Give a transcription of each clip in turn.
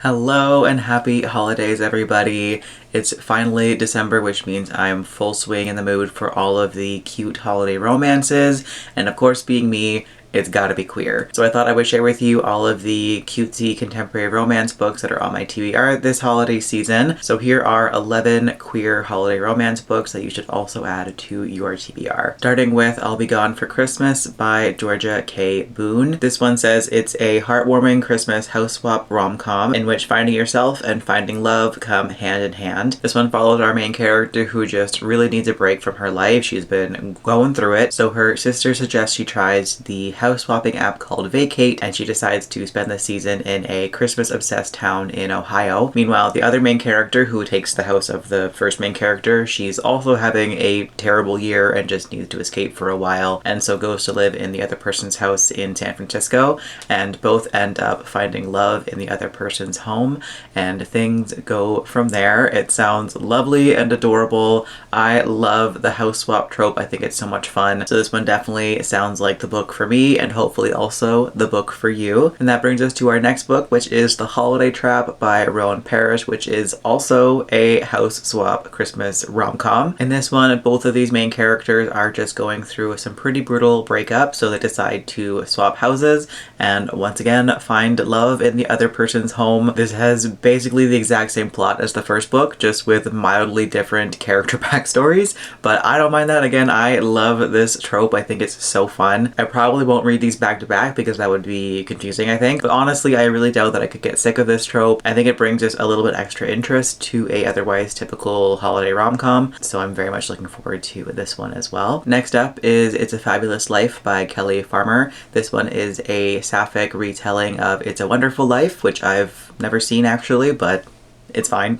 Hello and happy holidays, everybody. It's finally December, which means I'm full swing in the mood for all of the cute holiday romances. And of course, being me, it's gotta be queer. So I thought I would share with you all of the cutesy contemporary romance books that are on my TBR this holiday season. So here are 11 queer holiday romance books that you should also add to your TBR. Starting with I'll Be Gone for Christmas by Georgia K. Boone. This one says it's a heartwarming Christmas house swap rom-com in which finding yourself and finding love come hand in hand. This one follows our main character who just really needs a break from her life. She's been going through it. So her sister suggests she tries the house swapping app called Vacate, and she decides to spend the season in a Christmas-obsessed town in Ohio. Meanwhile, the other main character who takes the house of the first main character, she's also having a terrible year and just needs to escape for a while, and so goes to live in the other person's house in San Francisco, and both end up finding love in the other person's home, and things go from there. It sounds lovely and adorable. I love the house swap trope. I think it's so much fun. So this one definitely sounds like the book for me, and hopefully also the book for you. And that brings us to our next book, which is The Holiday Trap by Roan Parrish, which is also a house swap Christmas rom-com. In this one, both of these main characters are just going through some pretty brutal breakup, so they decide to swap houses and once again find love in the other person's home. This has basically the exact same plot as the first book, just with mildly different character backstories, but I don't mind that. Again, I love this trope. I think it's so fun. I probably won't read these back to back because that would be confusing, I think, but honestly I really doubt that I could get sick of this trope. I think it brings just a little bit extra interest to a otherwise typical holiday rom-com, so I'm very much looking forward to this one as well. Next up is It's a Fabulous Life by Kelly Farmer. This one is a sapphic retelling of It's a Wonderful Life, which I've never seen actually, but it's fine.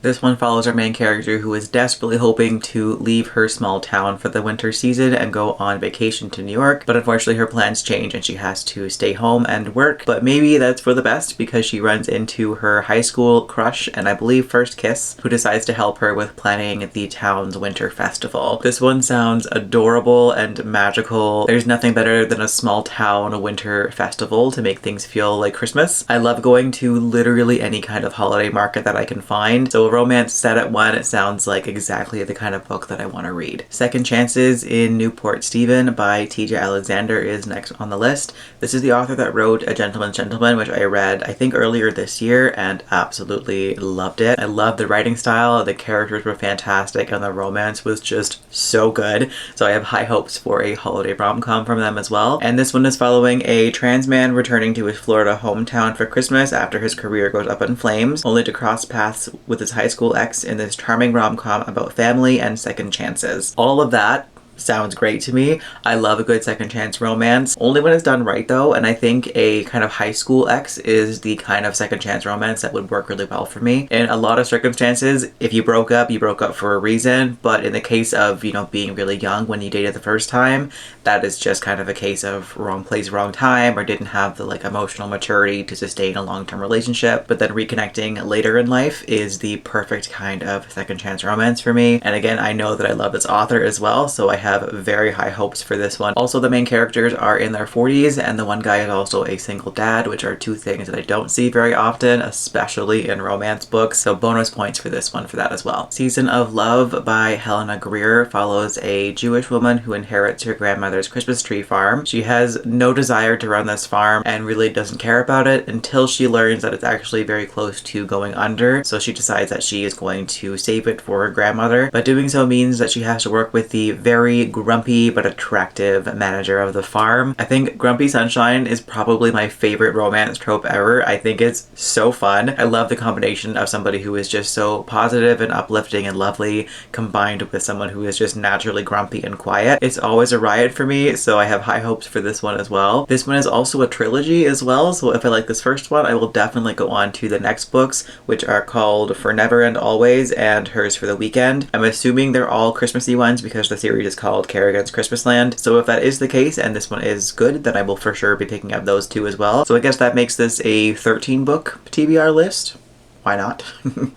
This one follows our main character who is desperately hoping to leave her small town for the winter season and go on vacation to New York, but unfortunately her plans change and she has to stay home and work. But maybe that's for the best because she runs into her high school crush and I believe first kiss, who decides to help her with planning the town's winter festival. This one sounds adorable and magical. There's nothing better than a small town winter festival to make things feel like Christmas. I love going to literally any kind of holiday market that I can find. So a romance set at one, it sounds like exactly the kind of book that I want to read. Second Chances in Newport Stephen by TJ Alexander is next on the list. This is the author that wrote A Gentleman's Gentleman, which I read I think earlier this year and absolutely loved it. I love the writing style, the characters were fantastic, and the romance was just so good. So I have high hopes for a holiday rom-com from them as well. And this one is following a trans man returning to his Florida hometown for Christmas after his career goes up in flames, only to cross paths with his high school ex in this charming rom-com about family and second chances. All of that sounds great to me. I love a good second chance romance, only when it's done right though, and I think a kind of high school ex is the kind of second chance romance that would work really well for me. In a lot of circumstances, if you broke up for a reason, but in the case of, you know, being really young when you dated the first time, that is just kind of a case of wrong place, wrong time, or didn't have the like emotional maturity to sustain a long-term relationship, but then reconnecting later in life is the perfect kind of second chance romance for me. And again, I know that I love this author as well, so I have very high hopes for this one. Also, the main characters are in their 40s and the one guy is also a single dad, which are two things that I don't see very often, especially in romance books, so bonus points for this one for that as well. Season of Love by Helena Greer follows a Jewish woman who inherits her grandmother's Christmas tree farm. She has no desire to run this farm and really doesn't care about it until she learns that it's actually very close to going under, so she decides that she is going to save it for her grandmother, but doing so means that she has to work with the very grumpy but attractive manager of the farm. I think Grumpy Sunshine is probably my favorite romance trope ever. I think it's so fun. I love the combination of somebody who is just so positive and uplifting and lovely combined with someone who is just naturally grumpy and quiet. It's always a riot for me, so I have high hopes for this one as well. This one is also a trilogy as well, so if I like this first one, I will definitely go on to the next books, which are called For Never and Always and Hers for the Weekend. I'm assuming they're all Christmassy ones because the series is called Kerrigan's Christmas Land. So if that is the case and this one is good, then I will for sure be picking up those two as well. So I guess that makes this a 13 book TBR list. why not?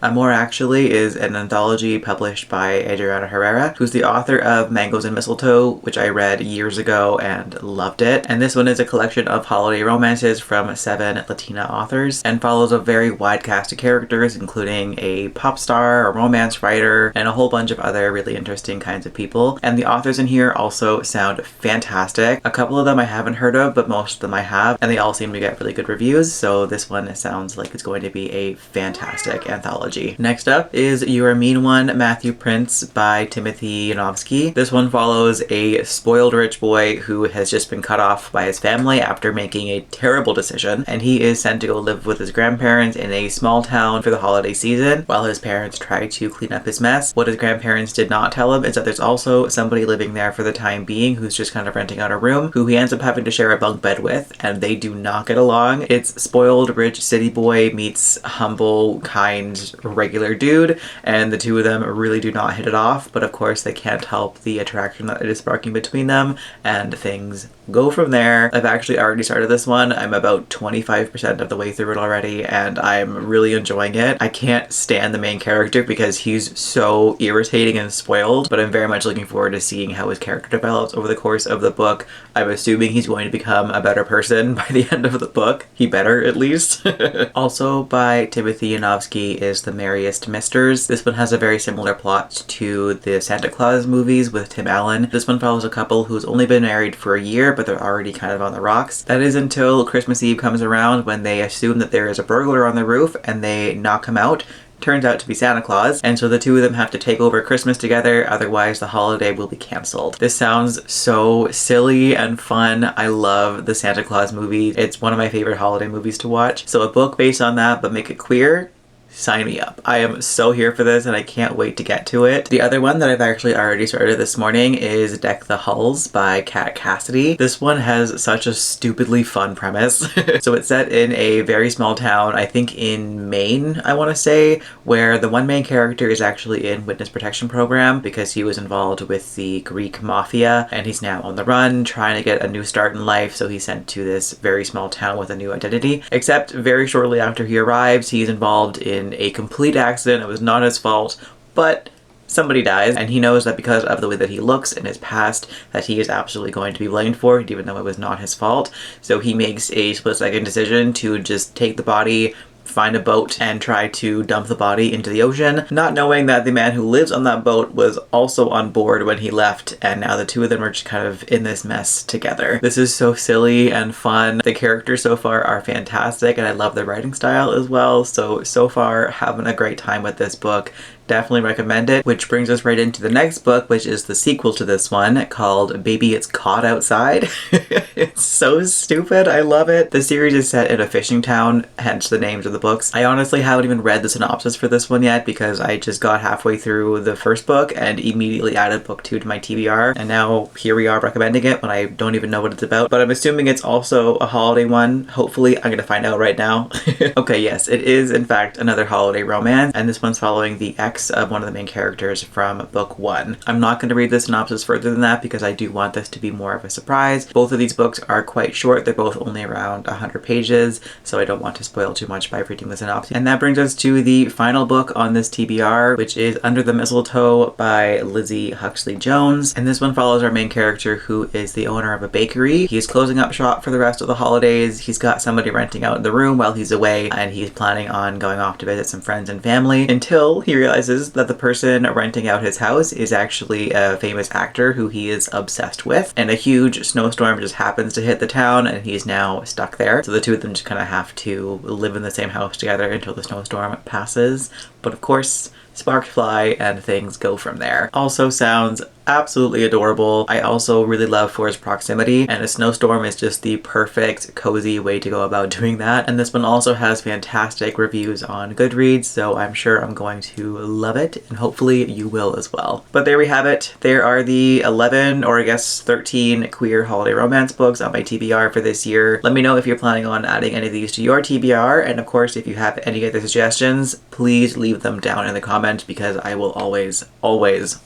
Amor actually is an anthology published by Adrianna Herrera, who's the author of Mangoes and Mistletoe, which I read years ago and loved it. And this one is a collection of holiday romances from 7 Latina authors and follows a very wide cast of characters, including a pop star, a romance writer, and a whole bunch of other really interesting kinds of people. And the authors in here also sound fantastic. A couple of them I haven't heard of, but most of them I have, and they all seem to get really good reviews, so this one sounds like it's going to be a fantastic anthology. Next up is You're a Mean One, Matthew Prince by Timothy Janovsky. This one follows a spoiled rich boy who has just been cut off by his family after making a terrible decision, and he is sent to go live with his grandparents in a small town for the holiday season while his parents try to clean up his mess. What his grandparents did not tell him is that there's also somebody living there for the time being who's just kind of renting out a room, who he ends up having to share a bunk bed with, and they do not get along. It's spoiled rich city boy meets humble, kind, regular dude, and the two of them really do not hit it off, but of course they can't help the attraction that is sparking between them, and things go from there. I've actually already started this one. I'm about 25% of the way through it already, and I'm really enjoying it. I can't stand the main character because he's so irritating and spoiled, but I'm very much looking forward to seeing how his character develops over the course of the book. I'm assuming he's going to become a better person by the end of the book. He better, at least. Also by Timothy Janovsky is The Merriest Misters. This one has a very similar plot to the Santa Claus movies with Tim Allen. This one follows a couple who's only been married for a year, but they're already kind of on the rocks. That is until Christmas Eve comes around, when they assume that there is a burglar on the roof and they knock him out. Turns out to be Santa Claus, and so the two of them have to take over Christmas together, otherwise the holiday will be cancelled. This sounds so silly and fun. I love the Santa Claus movie. It's one of my favorite holiday movies to watch. So a book based on that, but make it queer? Sign me up. I am so here for this and I can't wait to get to it. The other one that I've actually already started this morning is Deck the Hulls by Cassidy. This one has such a stupidly fun premise. So it's set in a very small town, I think in Maine, I want to say, where the one main character is actually in witness protection program because he was involved with the Greek mafia, and he's now on the run trying to get a new start in life, so he's sent to this very small town with a new identity. Except very shortly after he arrives, he's involved in a complete accident. It was not his fault, but somebody dies, and he knows that because of the way that he looks in his past that he is absolutely going to be blamed for it, even though it was not his fault. So he makes a split-second decision to just take the body, find a boat, and try to dump the body into the ocean, not knowing that the man who lives on that boat was also on board when he left, and now the two of them are just kind of in this mess together. This is so silly and fun. The characters so far are fantastic, and I love the writing style as well, so far having a great time with this book. Definitely recommend it, which brings us right into the next book, which is the sequel to this one called Baby It's Caught Outside. It's so stupid. I love it. The series is set in a fishing town, hence the names of the books. I honestly haven't even read the synopsis for this one yet because I just got halfway through the first book and immediately added book 2 to my TBR, and now here we are recommending it when I don't even know what it's about, but I'm assuming it's also a holiday one. Hopefully. I'm gonna find out right now. Okay, yes, it is in fact another holiday romance, and this one's following the ex of one of the main characters from book 1. I'm not going to read the synopsis further than that because I do want this to be more of a surprise. Both of these books are quite short. They're both only around 100 pages, so I don't want to spoil too much by reading the synopsis. And that brings us to the final book on this TBR, which is Under the Mistletoe by Lizzie Huxley-Jones. And this one follows our main character, who is the owner of a bakery. He's closing up shop for the rest of the holidays. He's got somebody renting out the room while he's away, and he's planning on going off to visit some friends and family until he realizes that the person renting out his house is actually a famous actor who he is obsessed with, and a huge snowstorm just happens to hit the town and he's now stuck there. So the two of them just kind of have to live in the same house together until the snowstorm passes. But of course, sparks fly and things go from there. Also sounds absolutely adorable. I also really love Forest proximity, and a snowstorm is just the perfect cozy way to go about doing that. And this one also has fantastic reviews on Goodreads, so I'm sure I'm going to love it, and hopefully you will as well. But there we have it. There are the 11, or I guess 13 queer holiday romance books on my TBR for this year. Let me know if you're planning on adding any of these to your TBR, and of course if you have any other suggestions, please leave them down in the comments because I will always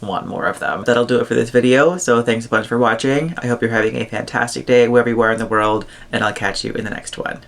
want more of them. That'll do it for this video, so thanks a bunch for watching. I hope you're having a fantastic day wherever you are in the world, and I'll catch you in the next one.